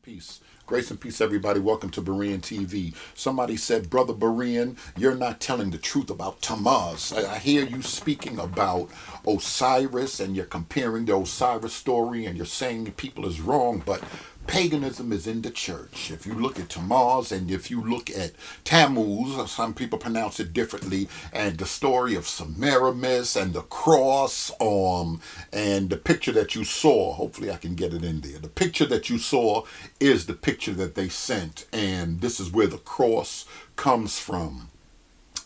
Peace. Grace and peace, everybody. Welcome to Berean TV. Somebody said, Brother Berean, you're not telling the truth about Tammuz. I hear you speaking about Osiris and you're comparing the Osiris story and you're saying people is wrong, but paganism is in the church. If you look at Tammuz and if you look at Tammuz, some people pronounce it differently, and the story of Semiramis and the cross, and the picture that you saw, hopefully I can get it in there. The picture that you saw is the picture that they sent, and this is where the cross comes from.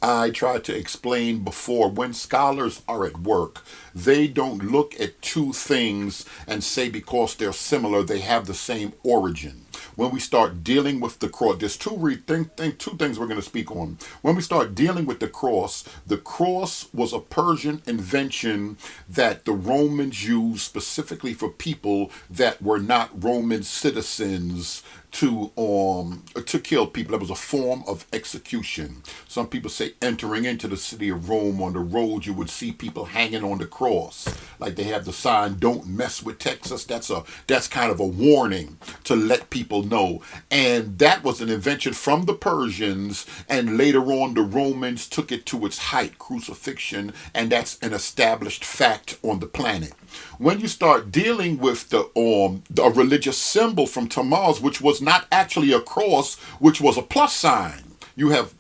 I tried to explain before, when scholars are at work, they don't look at two things and say because they're similar, they have the same origin. When we start dealing with the cross, there's two things we're going to speak on. When we start dealing with the cross was a Persian invention that the Romans used specifically for people that were not Roman citizens to kill people. That was a form of execution. Some people say entering into the city of Rome, on the road you would see people hanging on the cross, like they have the sign "Don't mess with Texas." That's kind of a warning to let people know. And that was an invention from the Persians, and later on the Romans took it to its height, crucifixion, and that's an established fact on the planet. When you start dealing with a religious symbol from Tammuz, which was not actually a cross, which was a plus sign. You have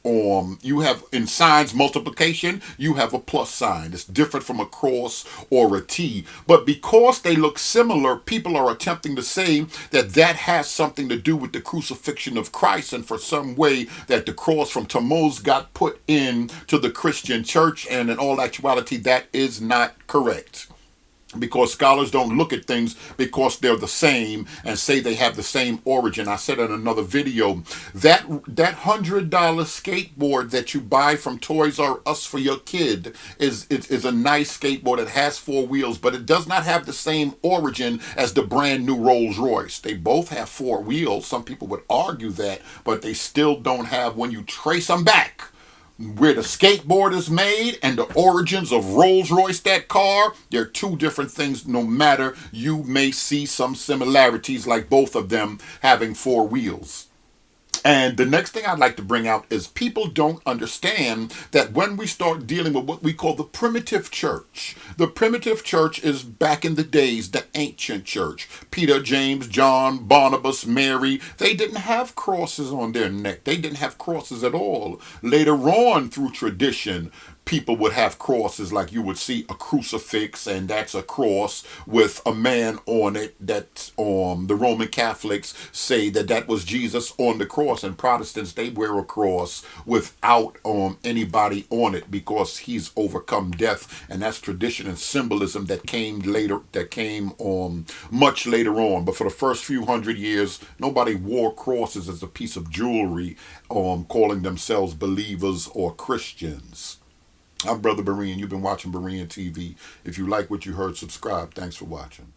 in signs multiplication, you have a plus sign. It's different from a cross or a T. But because they look similar, people are attempting to say that that has something to do with the crucifixion of Christ, and for some way that the cross from Tammuz got put into the Christian church, and in all actuality that is not correct. Because scholars don't look at things because they're the same and say they have the same origin. I said in another video that $100 skateboard that you buy from Toys R Us for your kid is a nice skateboard. It has four wheels, but it does not have the same origin as the brand new Rolls Royce. They both have four wheels. Some people would argue that, but they still don't have, when you trace them back, where the skateboard is made and the origins of Rolls Royce, that car, they're two different things. No matter, you may see some similarities, like both of them having four wheels. And the next thing I'd like to bring out is people don't understand that when we start dealing with what we call the primitive church is back in the days, the ancient church. Peter, James, John, Barnabas, Mary, they didn't have crosses on their neck. They didn't have crosses at all. Later on, through tradition, people would have crosses, like you would see a crucifix, and that's a cross with a man on it. That the Roman Catholics say that was Jesus on the cross, and Protestants, they wear a cross without anybody on it because he's overcome death, and that's tradition and symbolism that came much later on. But for the first few hundred years, nobody wore crosses as a piece of jewelry, calling themselves believers or Christians. I'm Brother Berean. You've been watching Berean TV. If you like what you heard, subscribe. Thanks for watching.